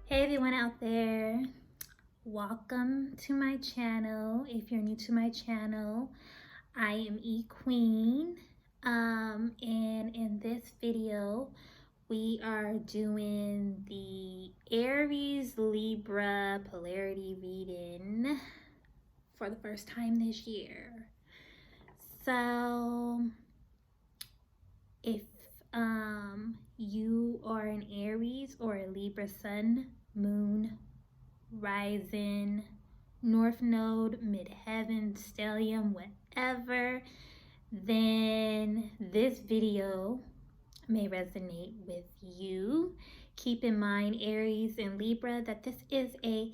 Hey everyone out there, welcome to my channel. If you're new to my channel, I am E-Queen, and in this video we are doing the Aries Libra polarity reading for the first time this year. So if you are an Aries or a Libra sun, moon, rising, north node, midheaven, stellium, whatever, then this video may resonate with you. Keep in mind, Aries and Libra, that this is a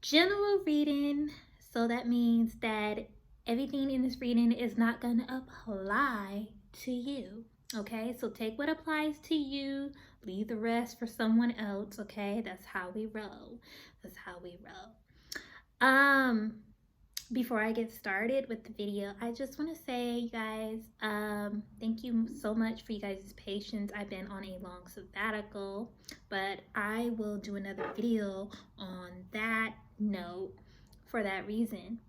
general reading, so that means that everything in this reading is not going to apply to you. Okay, so take what applies to you, leave the rest for someone else. Okay, that's how we roll. That's how we roll. Before I get started with the video, I just want to say, you guys, thank you so much for you guys' patience. I've been on a long sabbatical, but I will do another video on that note for that reason.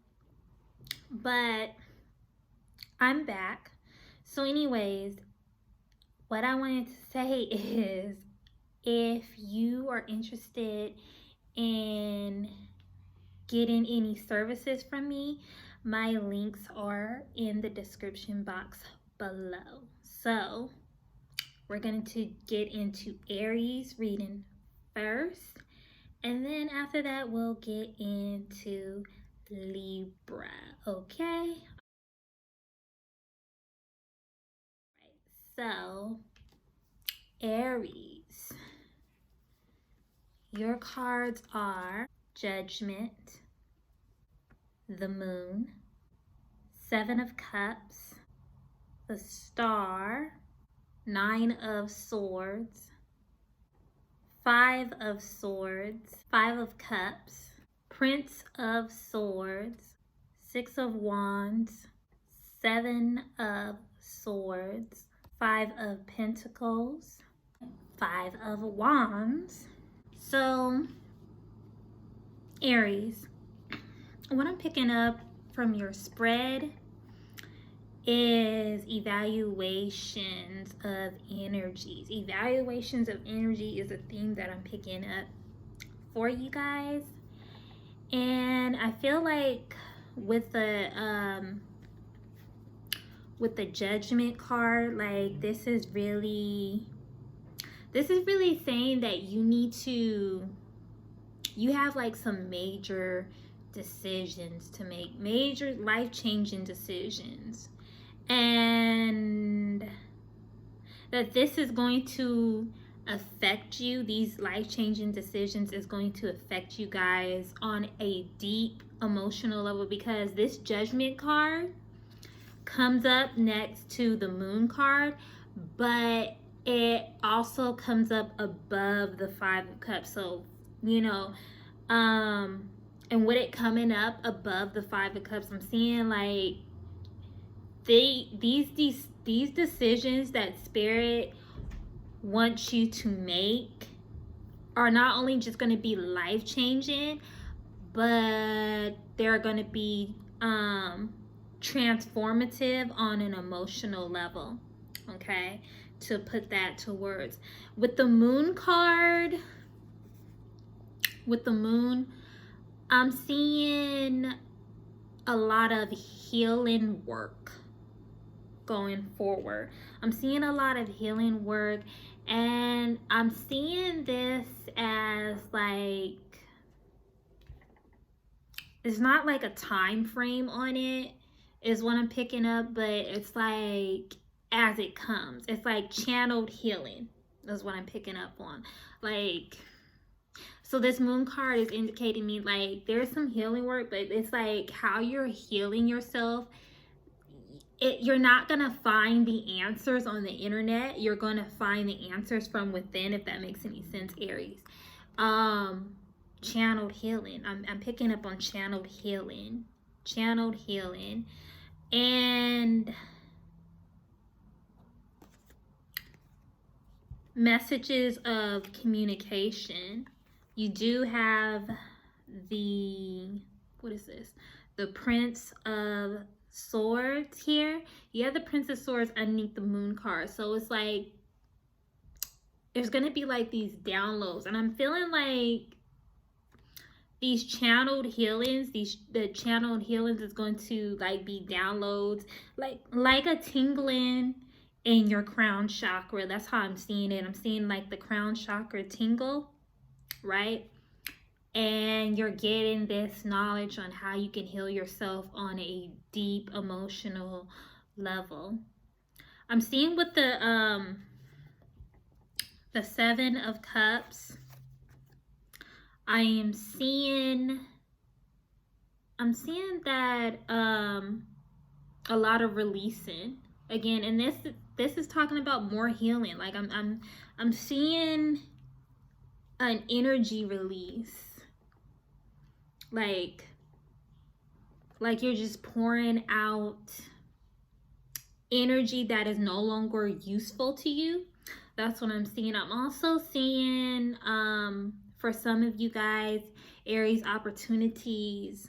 But I'm back. So anyways, what I wanted to say is, if you are interested in getting any services from me, my links are in the description box below. So we're going to get into Aries reading first, and then after that we'll get into Libra. Okay, so Aries, your cards are Judgment, the Moon, Seven of Cups, the Star, Nine of Swords, Five of Swords, Five of Cups, Prince of Swords, Six of Wands, Seven of Swords, Five of Pentacles, Five of Wands. So, Aries, what I'm picking up from your spread is evaluations of energies. Evaluations of energy is a theme that I'm picking up for you guys. And I feel like with the Judgment card, like this is really saying that you have like some major decisions to make, major life-changing decisions, and that this is going to affect you. These life-changing decisions is going to affect you guys on a deep emotional level, because this Judgment card comes up next to the Moon card, but it also comes up above the Five of Cups. So, you know, and with it coming up above the Five of Cups, I'm seeing like these decisions that Spirit wants you to make are not only just going to be life-changing, but they're going to be transformative on an emotional level. Okay, to put that to words. With the Moon card, with the Moon, I'm seeing a lot of healing work going forward. I'm seeing a lot of healing work, and I'm seeing this as like, it's not like a time frame on it is what I'm picking up, but it's like as it comes. It's like channeled healing is what I'm picking up on. Like, so this Moon card is indicating me like there's some healing work, but it's like how you're healing yourself. You're not going to find the answers on the internet. You're going to find the answers from within, if that makes any sense, Aries. Channeled healing. I'm picking up on channeled healing. Channeled healing. And messages of communication. You do have the, what is this? The Prince of Swords here. You have the Prince of Swords underneath the Moon card. So it's like, there's going to be like these downloads. And I'm feeling like these channeled healings, the channeled healings is going to like be downloads, like a tingling in your crown chakra. That's how I'm seeing it. I'm seeing like the crown chakra tingle, right? And you're getting this knowledge on how you can heal yourself on a deep emotional level. I'm seeing with the Seven of Cups, I'm seeing that a lot of releasing again, and this is talking about more healing. Like I'm seeing an energy release. Like you're just pouring out energy that is no longer useful to you. That's what I'm seeing. I'm also seeing for some of you guys, Aries, opportunities,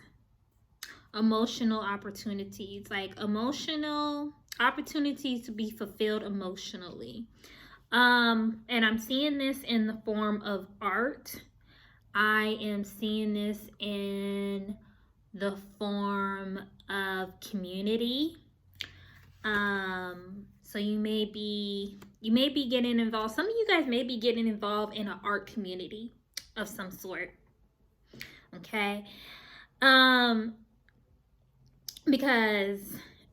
emotional opportunities, like emotional opportunities to be fulfilled emotionally. And I'm seeing this in the form of art. I am seeing this in the form of community. So you may be getting involved. Some of you guys may be getting involved in an art community of some sort. Okay. Because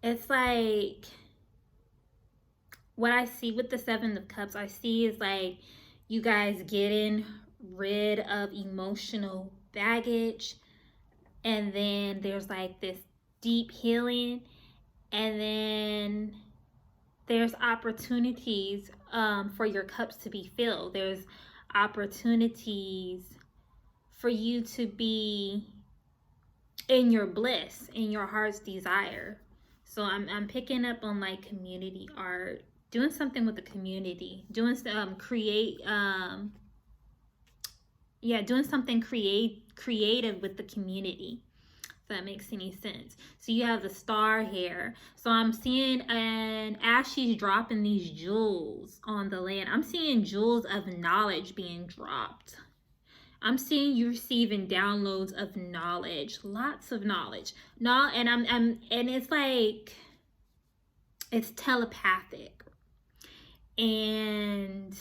it's like, what I see with the Seven of Cups, I see is like you guys getting rid of emotional baggage, and then there's like this deep healing, and then there's opportunities for your cups to be filled. There's opportunities for you to be in your bliss, in your heart's desire. So I'm picking up on like community art, doing something with the community, doing doing something creative with the community, if that makes any sense. So you have the star here. So I'm seeing, and as she's dropping these jewels on the land, I'm seeing jewels of knowledge being dropped. I'm seeing you receiving downloads of knowledge, lots of knowledge. And it's like, it's telepathic. And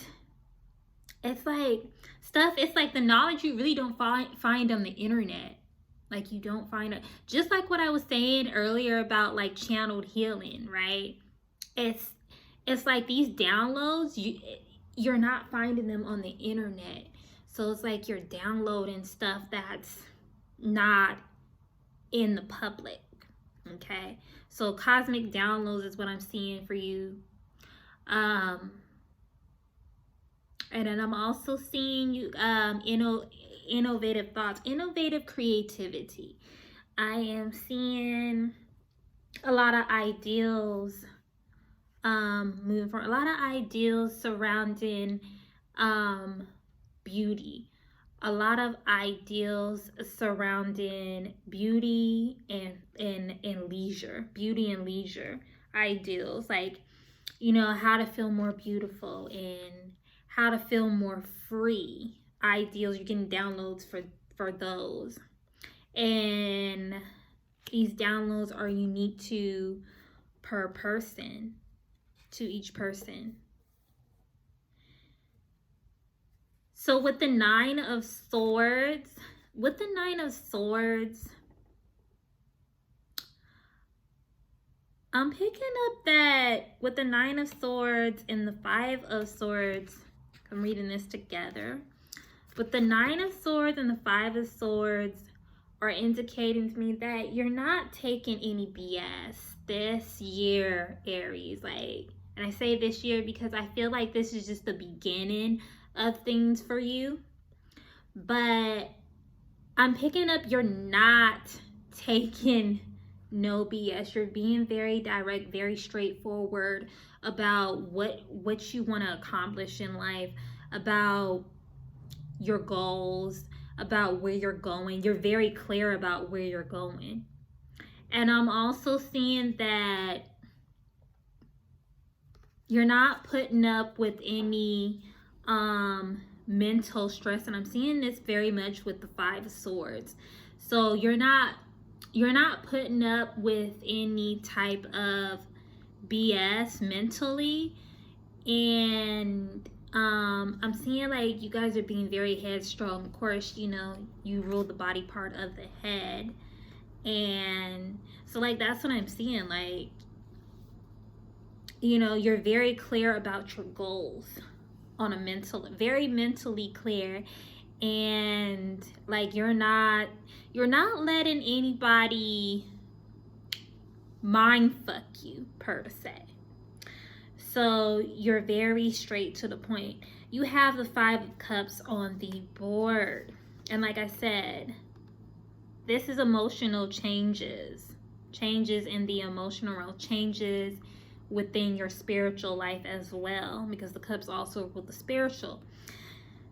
it's like stuff, it's like the knowledge you really don't find on the internet. Like you don't find it. Just like what I was saying earlier about like channeled healing, right? It's like these downloads, you're not finding them on the internet. So it's like you're downloading stuff that's not in the public. Okay. So cosmic downloads is what I'm seeing for you. And then I'm also seeing you innovative thoughts, innovative creativity. I am seeing a lot of ideals moving forward, a lot of ideals surrounding beauty, a lot of ideals surrounding beauty and leisure, beauty and leisure ideals, like, you know, how to feel more beautiful and how to feel more free ideals. You're getting downloads for those, and these downloads are unique to per person, to each person. So with the Nine of Swords, I'm picking up that with the Nine of Swords and the Five of Swords, I'm reading this together. With the Nine of Swords and the Five of Swords are indicating to me that you're not taking any BS this year, Aries. Like, and I say this year because I feel like this is just the beginning of things for you. But I'm picking up you're not taking no BS. You're being very direct, very straightforward about what you want to accomplish in life, about your goals, about where you're going. You're very clear about where you're going. And I'm also seeing that you're not putting up with any mental stress, and I'm seeing this very much with the Five of Swords. So you're not putting up with any type of BS mentally, and I'm seeing like you guys are being very headstrong. Of course, you know, you rule the body part of the head, and so like that's what I'm seeing. Like, you know, you're very clear about your goals on a very mentally clear, and like you're not letting anybody mind fuck you per se. So you're very straight to the point. You have the Five of Cups on the board, and like I said, this is emotional changes in the emotional realm, changes within your spiritual life as well, because the cups also rule the spiritual.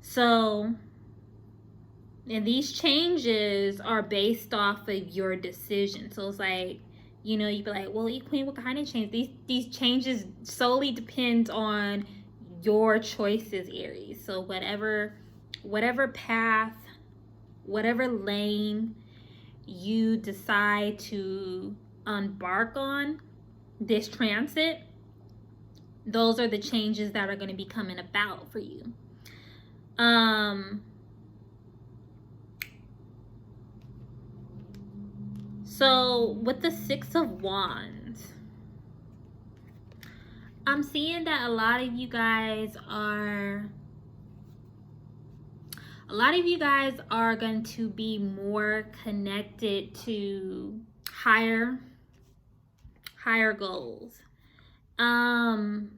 So, and these changes are based off of your decision. So it's like, you know, you'd be like, well, Queen, what kind of change? These changes solely depend on your choices, Aries. So whatever path, whatever lane you decide to embark on this transit, those are the changes that are going to be coming about for you. So with the Six of Wands, I'm seeing that a lot of you guys are going to be more connected to higher goals. And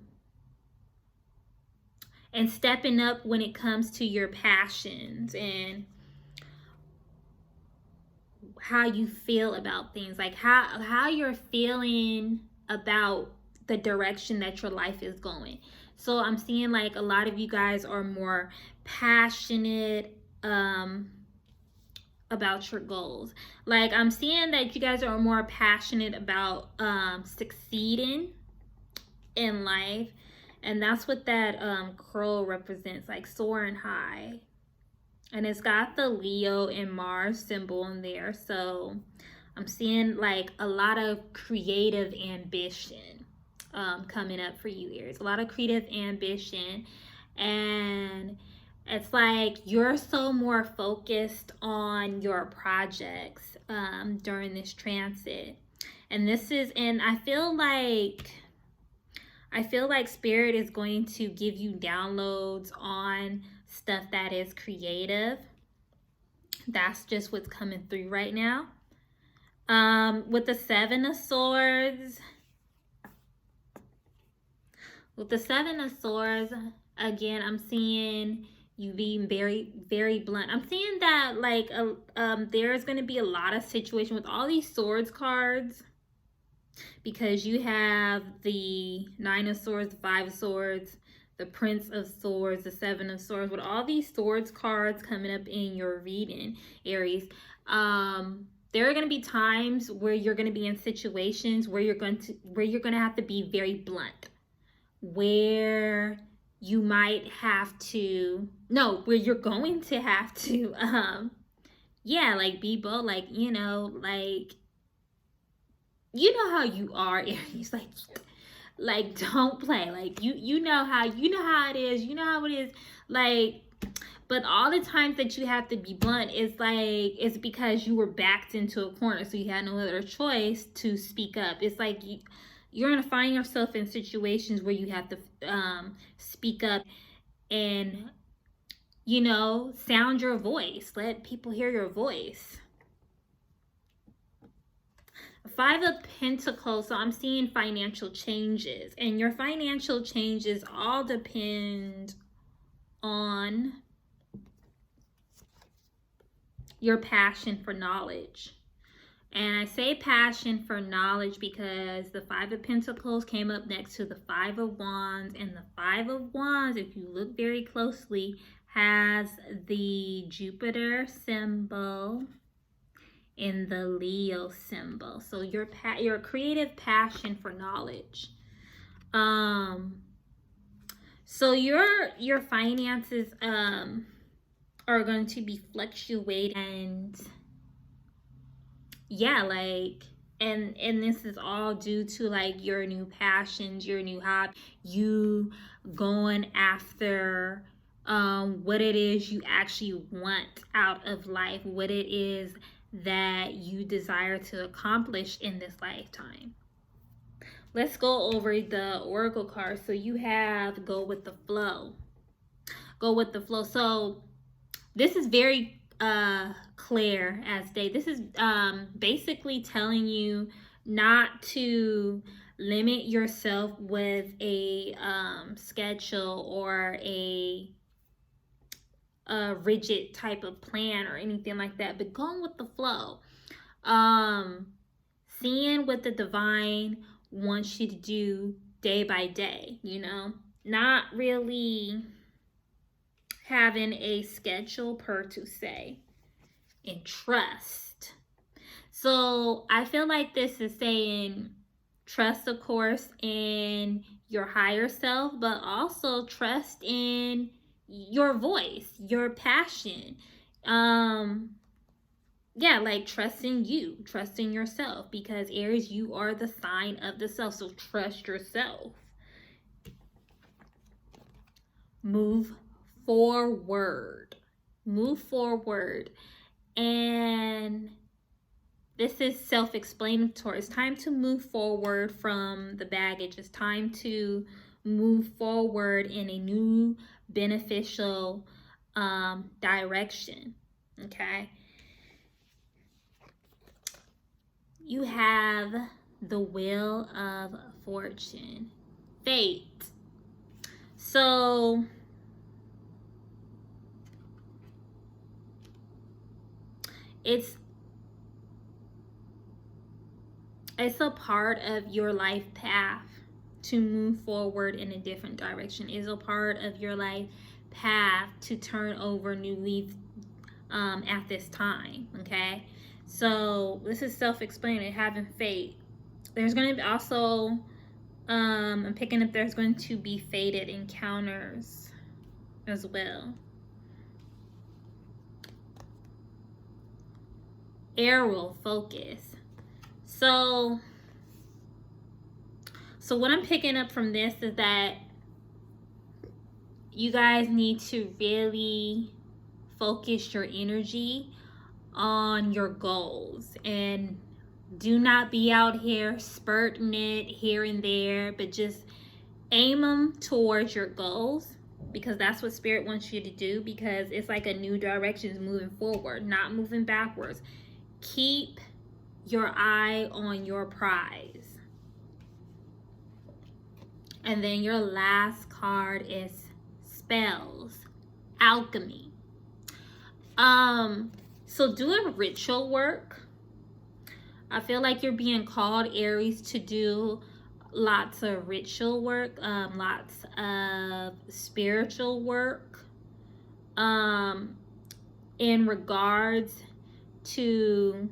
stepping up when it comes to your passions and how you feel about things, like how you're feeling about the direction that your life is going. So I'm seeing like a lot of you guys are more passionate about your goals. Like I'm seeing that you guys are more passionate about succeeding in life, and that's what that crow represents, like soaring high. And it's got the Leo and Mars symbol in there. So I'm seeing like a lot of creative ambition coming up for you, Aries. A lot of creative ambition. And it's like you're so more focused on your projects during this transit. And I feel like Spirit is going to give you downloads on stuff that is creative. That's just what's coming through right now. With the Seven of Swords, again, I'm seeing you being very, very blunt. I'm seeing that like there's going to be a lot of situation with all these swords cards, because you have the Nine of Swords, the Five of Swords, the Prince of Swords, the Seven of Swords. With all these swords cards coming up in your reading, Aries, there are going to be times where you're going to be in situations where you're going to have to be very blunt, where you might have to, no, where you're going to have to, like be bold, like, you know how you are, Aries, like don't play, like you know how it is, like, but all the times that you have to be blunt is like, it's because you were backed into a corner, so you had no other choice to speak up. It's like you're gonna find yourself in situations where you have to speak up and, you know, sound your voice, let people hear your voice. Five of Pentacles, so I'm seeing financial changes, and your financial changes all depend on your passion for knowledge. And I say passion for knowledge because the Five of Pentacles came up next to the Five of Wands, and the Five of Wands, if you look very closely, has the Jupiter symbol and the Leo symbol. So your creative passion for knowledge. So your finances are going to be fluctuating, and yeah, like, and this is all due to like your new passions, your new hobby, you going after what it is you actually want out of life, what it is that you desire to accomplish in this lifetime. Let's go over the oracle cards. So you have go with the flow. Go with the flow. So this is very clear as day. This is basically telling you not to limit yourself with a schedule or a rigid type of plan or anything like that, but going with the flow. Seeing what the divine wants you to do day by day, you know, not really having a schedule per to say, and trust. So I feel like this is saying trust, of course, in your higher self, but also trust in your voice, your passion. Yeah, like trusting you, trusting yourself, because Aries, you are the sign of the self. So trust yourself. Move forward. Move forward. And this is self-explanatory. It's time to move forward from the baggage. It's time to move forward in a new beneficial direction. Okay. You have the Wheel of Fortune. Fate. So it's a part of your life path to move forward in a different direction. It's a part of your life path to turn over new leaves at this time. Okay, so this is self-explanatory, having faith. There's going to be also I'm picking up there's going to be fated encounters as well. Aerial focus. So what I'm picking up from this is that you guys need to really focus your energy on your goals, and do not be out here spurting it here and there, but just aim them towards your goals, because that's what Spirit wants you to do, because it's like a new direction, moving forward, not moving backwards. Keep your eye on your prize. And then your last card is spells, alchemy. So doing ritual work. I feel like you're being called, Aries, to do lots of ritual work, lots of spiritual work, in regards to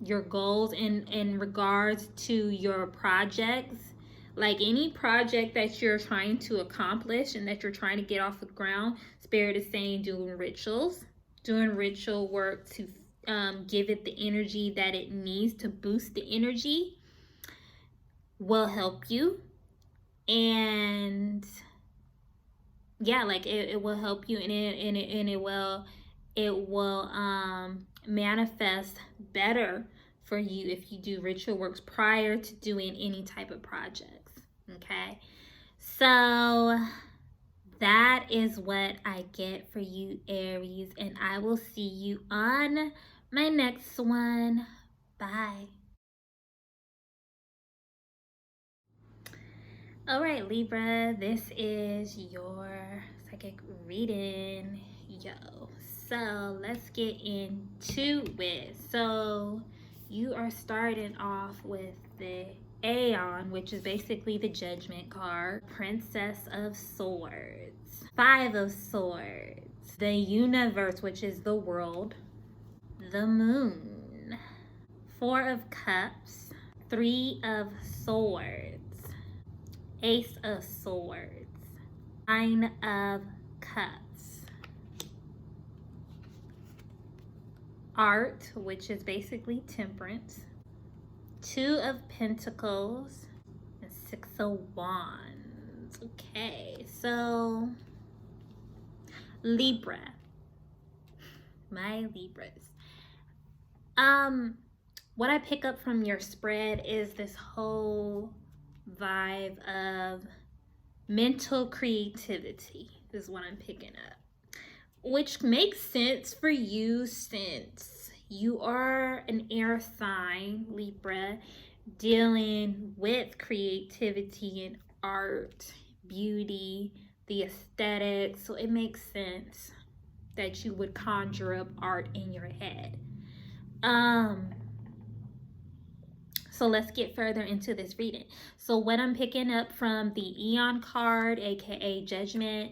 your goals, in regards to your projects. Like any project that you're trying to accomplish and that you're trying to get off the ground, Spirit is saying doing rituals, doing ritual work to give it the energy that it needs to boost the energy will help you. And yeah, like it will help you, and it will manifest better for you if you do ritual works prior to doing any type of projects. Okay, so that is what I get for you, Aries, and I will see you on my next one. Bye. All right, Libra, this is your psychic reading, yo. So let's get into it. So you are starting off with the Aeon, which is basically the Judgment card. Princess of Swords. Five of Swords. The Universe, which is the world. The Moon. Four of Cups. Three of Swords. Ace of Swords. Nine of Cups. Art, which is basically Temperance. Two of Pentacles. And Six of Wands. Okay, so Libra. My Libras. What I pick up from your spread is this whole vibe of mental creativity is what I'm picking up, which makes sense for you since you are an air sign, Libra, dealing with creativity and art, beauty, the aesthetics. So it makes sense that you would conjure up art in your head. So let's get further into this reading. So what I'm picking up from the Eon card, aka Judgment,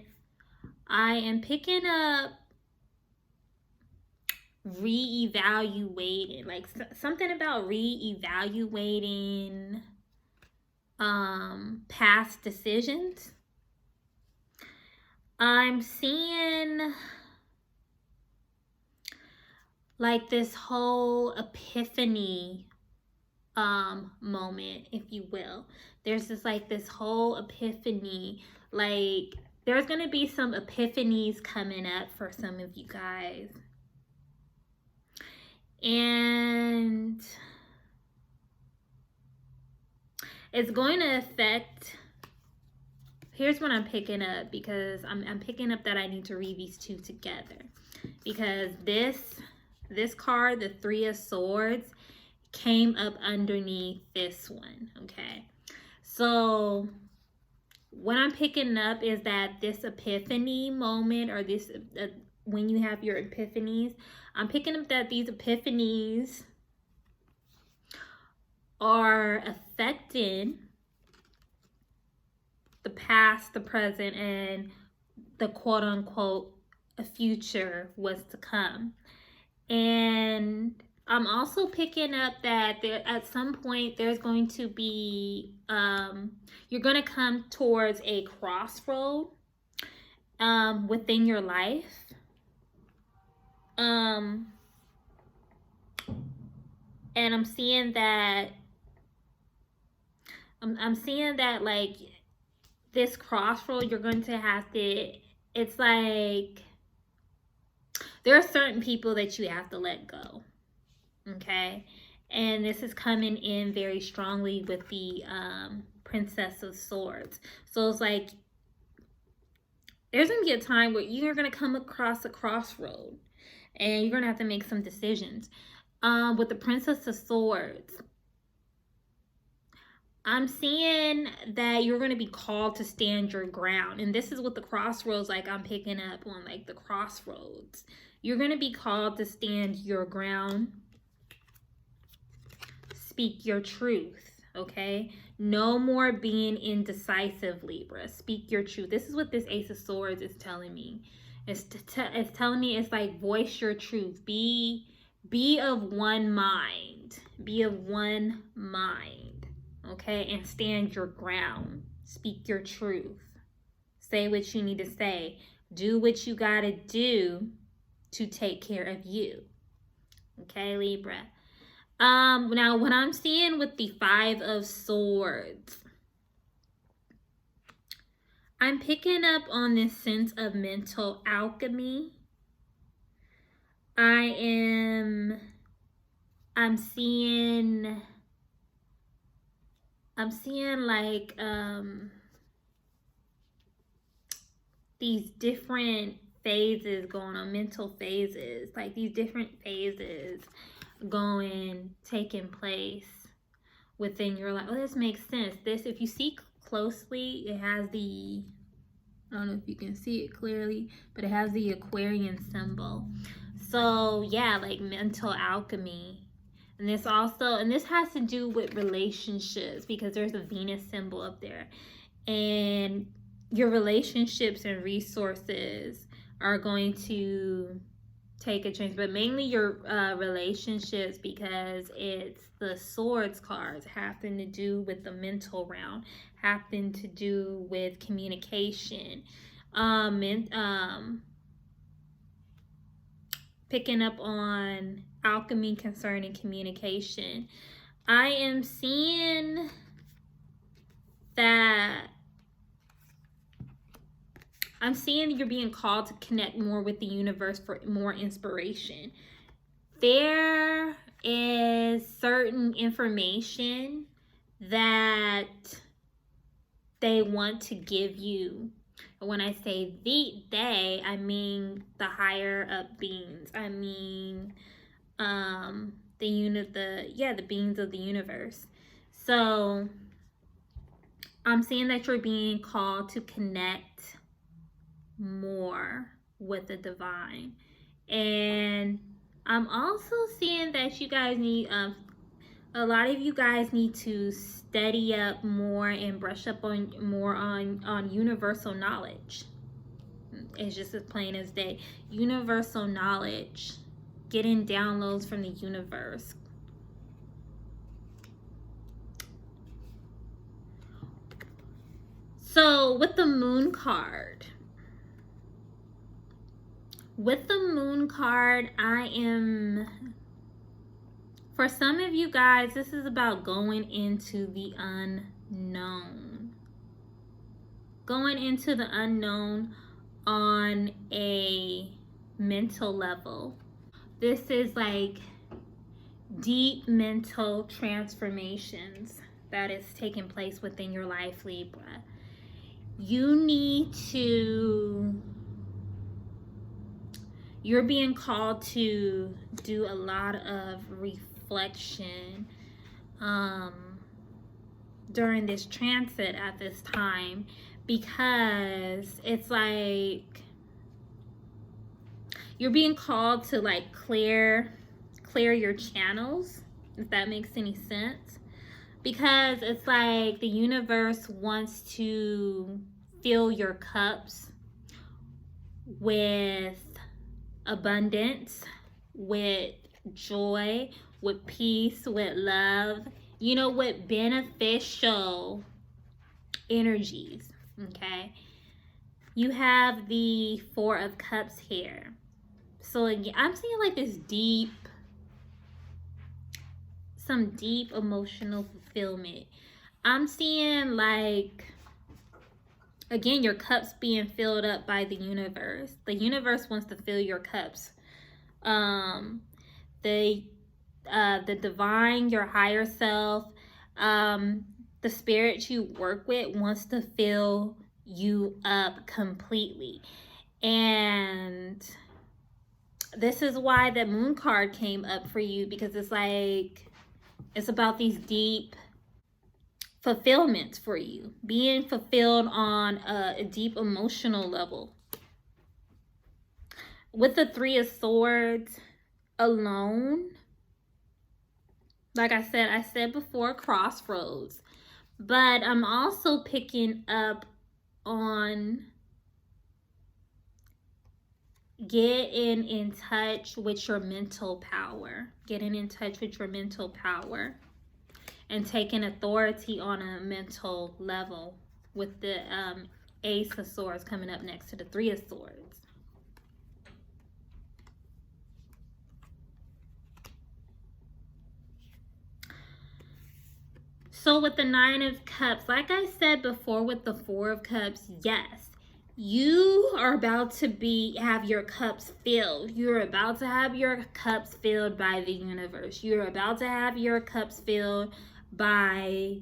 I am picking up re-evaluating, like something about re-evaluating past decisions. I'm seeing like this whole epiphany moment, if you will. There's just like this whole epiphany, like there's gonna be some epiphanies coming up for some of you guys, and it's going to affect. Here's what I'm picking up, because I'm picking up that I need to read these two together, because this card, the Three of Swords, came up underneath this one. Okay, so what I'm picking up is that this epiphany moment, or this when you have your epiphanies, I'm picking up that these epiphanies are affecting the past, the present, and the quote-unquote future was to come. And I'm also picking up that there, at some point, there's going to be, you're going to come towards a crossroad within your life. And I'm seeing that, I'm seeing that, like, this crossroad, you're going to have to, it's like, there are certain people that you have to let go. Okay, and this is coming in very strongly with the Princess of Swords. So it's like there's gonna be a time where you're gonna come across a crossroad and you're gonna have to make some decisions. With the Princess of Swords, I'm seeing that you're going to be called to stand your ground. And this is what the crossroads, like I'm picking up on, like the crossroads. You're going to be called to stand your ground. Speak your truth, okay? No more being indecisive, Libra. Speak your truth. This is what this Ace of Swords is telling me. It's telling me, it's like, voice your truth. Be of one mind. Be of one mind. Okay, and stand your ground. Speak your truth. Say what you need to say. Do what you gotta do to take care of you. Okay, Libra. Now what I'm seeing with the Five of Swords, I'm picking up on this sense of mental alchemy. I'm seeing like these different phases going on, mental phases, like these different phases taking place within your life. Oh, this makes sense. This, if you see closely, it has the, I don't know if you can see it clearly, but it has the Aquarian symbol. So yeah, like mental alchemy. And this has to do with relationships, because there's a Venus symbol up there. And your relationships and resources are going to take a change, but mainly your relationships, because it's the swords cards, having to do with the mental realm, having to do with communication, picking up on alchemy concerning communication. I am seeing that you're being called to connect more with the universe for more inspiration. There is certain information that they want to give you. And when I say they, I mean the higher up beings. I mean the beings of the universe. So I'm seeing that you're being called to connect more with the divine. And I'm also seeing that you guys need a lot of you guys need to study up more and brush up on universal knowledge. It's just as plain as day. Universal knowledge, getting downloads from the universe. So with the moon card, for some of you guys, this is about going into the unknown. Going into the unknown on a mental level. This is like deep mental transformations that is taking place within your life, Libra. You're being called to do a lot of reflection during this transit at this time, because it's like you're being called to like clear your channels, if that makes any sense, because it's like the universe wants to fill your cups with abundance, with joy, with peace, with love, with beneficial energies. Okay, you have the Four of Cups here. So again, I'm seeing like this some deep emotional fulfillment. I'm seeing like, again, your cups being filled up by the universe. The universe wants to fill your cups. The divine, your higher self, the spirit you work with wants to fill you up completely. And this is why the moon card came up for you, because it's like, it's about these deep fulfillments for you, being fulfilled on a deep emotional level. With the Three of Swords alone, like I said before, crossroads. But I'm also picking up on getting in touch with your mental power. Getting in touch with your mental power. And taking authority on a mental level, with the Ace of Swords coming up next to the Three of Swords. So with the Nine of Cups, like I said before with the Four of Cups, yes, you are about to have your cups filled. You're about to have your cups filled by the universe. You're about to have your cups filled by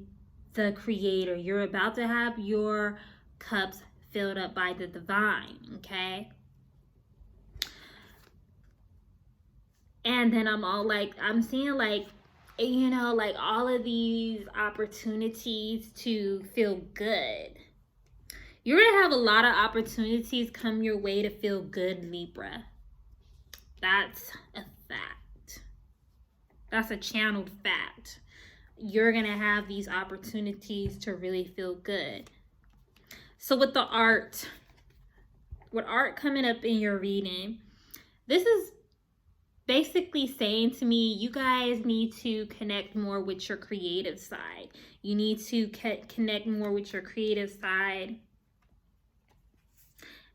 the Creator. You're about to have your cups filled up by the divine, okay? And then I'm seeing like, like all of these opportunities to feel good. You're going to have a lot of opportunities come your way to feel good, Libra. That's a fact. That's a channeled fact. You're going to have these opportunities to really feel good. So with the art, with art coming up in your reading, this is basically saying to me, you guys need to connect more with your creative side. You need to connect more with your creative side.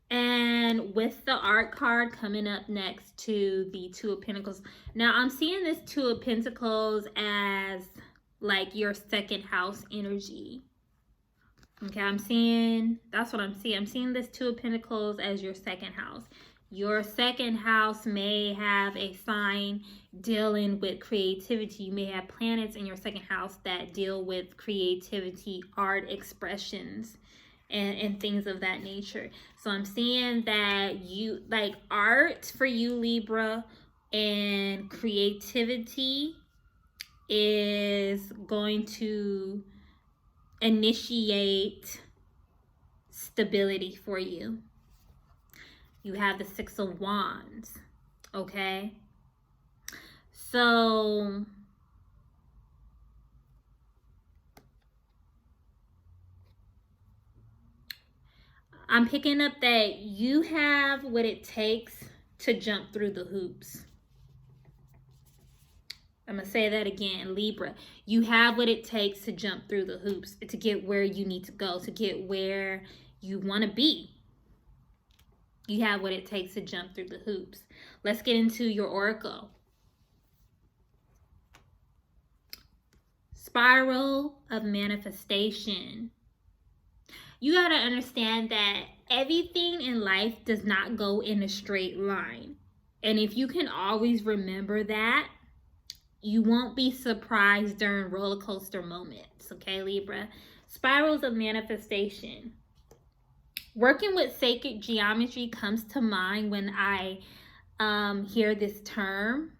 And with the art card coming up next to the Two of Pentacles. Now, I'm seeing this Two of Pentacles as like your second house energy. Okay, that's what I'm seeing. I'm seeing this Two of Pentacles as your second house. Your second house may have a sign dealing with creativity. You may have planets in your second house that deal with creativity, art expressions, and things of that nature. So I'm seeing that you like art for you, Libra, and creativity is going to initiate stability for you. You have the Six of Wands, okay? So I'm picking up that you have what it takes to jump through the hoops. I'm going to say that again, Libra. You have what it takes to jump through the hoops, to get where you need to go, to get where you want to be. You have what it takes to jump through the hoops. Let's get into your oracle. Spiral of manifestation. You got to understand that everything in life does not go in a straight line. And if you can always remember that, you won't be surprised during roller coaster moments, okay, Libra? Spirals of manifestation. Working with sacred geometry comes to mind when I hear this term,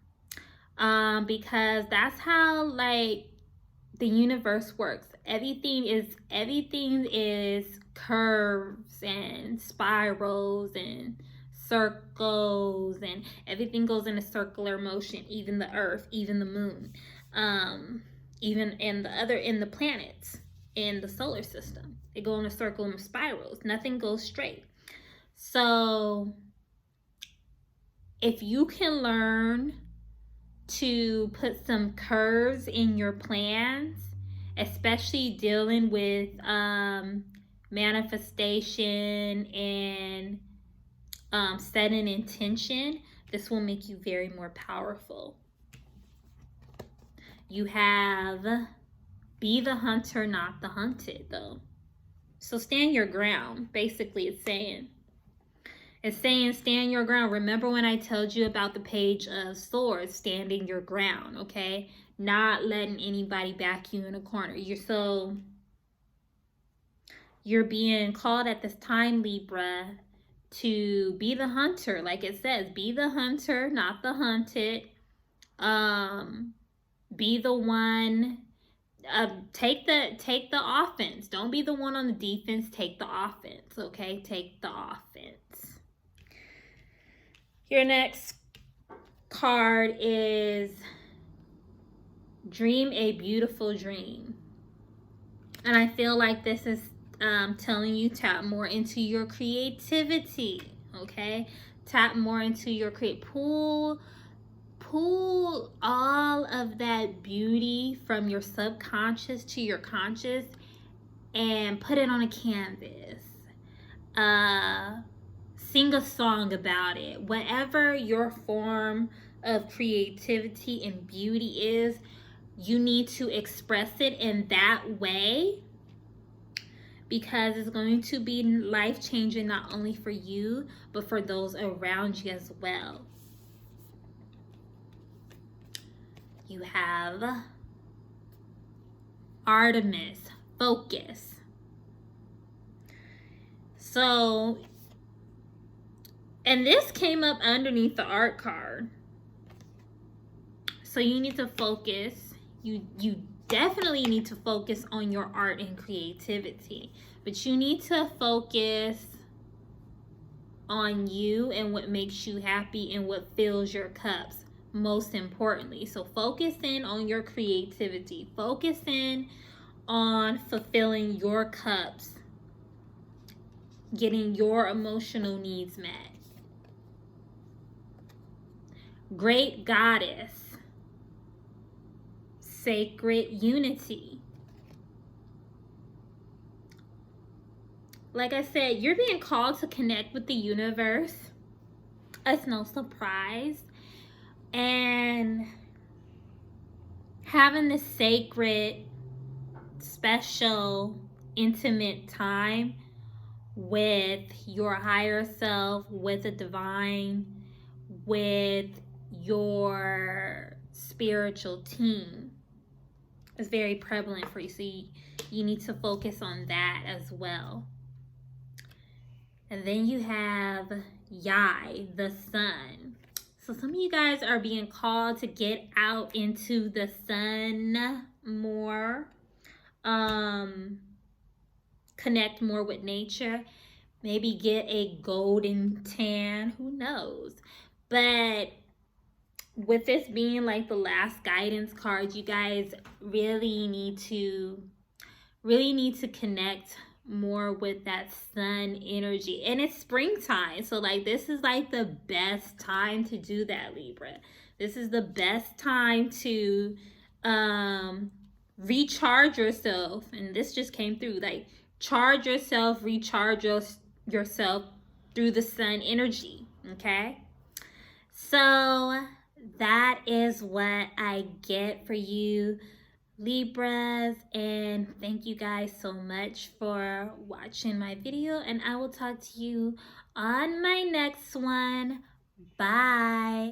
because that's how like the universe works. Everything is curves and spirals and circles, and everything goes in a circular motion, even the earth, even the moon, even in the planets in the solar system. They go in a circle and spirals. Nothing goes straight. So if you can learn to put some curves in your plans, especially dealing with manifestation and setting intention, this will make you very more powerful. You have be the hunter, not the hunted, though. So stand your ground. Basically, it's saying stand your ground. Remember when I told you about the Page of Swords, standing your ground, okay? Not letting anybody back you in a corner. You're being called at this time, Libra, to be the hunter. Like it says, be the hunter, not the hunted. Be the one. Take the offense. Don't be the one on the defense. Take the offense, okay? Take the offense. Your next card is Dream a Beautiful Dream. And I feel like this is telling you tap more into your creativity, okay? Tap more into your pull all of that beauty from your subconscious to your conscious and put it on a canvas. Sing a song about it. Whatever your form of creativity and beauty is, you need to express it in that way, because it's going to be life-changing not only for you, but for those around you as well. You have Artemis Focus. So, and this came up underneath the art card. So you need to focus. You definitely need to focus on your art and creativity. But you need to focus on you and what makes you happy and what fills your cups. most importantly. So focus in on your creativity. Focus in on fulfilling your cups, getting your emotional needs met. Great goddess, sacred unity. Like I said, you're being called to connect with the universe. It's no surprise. And having this sacred, special, intimate time with your higher self, with the divine, with your spiritual team is very prevalent for you. So you need to focus on that as well. And then you have Yai, the sun. So some of you guys are being called to get out into the sun more. Connect more with nature. Maybe get a golden tan. Who knows? But with this being like the last guidance card, you guys really need to connect more with that sun energy. And it's springtime, so like this is like the best time to do that, Libra. This is the best time to recharge yourself. And this just came through, like charge yourself, recharge yourself through the sun energy. Okay, so that is what I get for you, Libras, and thank you guys so much for watching my video, and I will talk to you on my next one. Bye.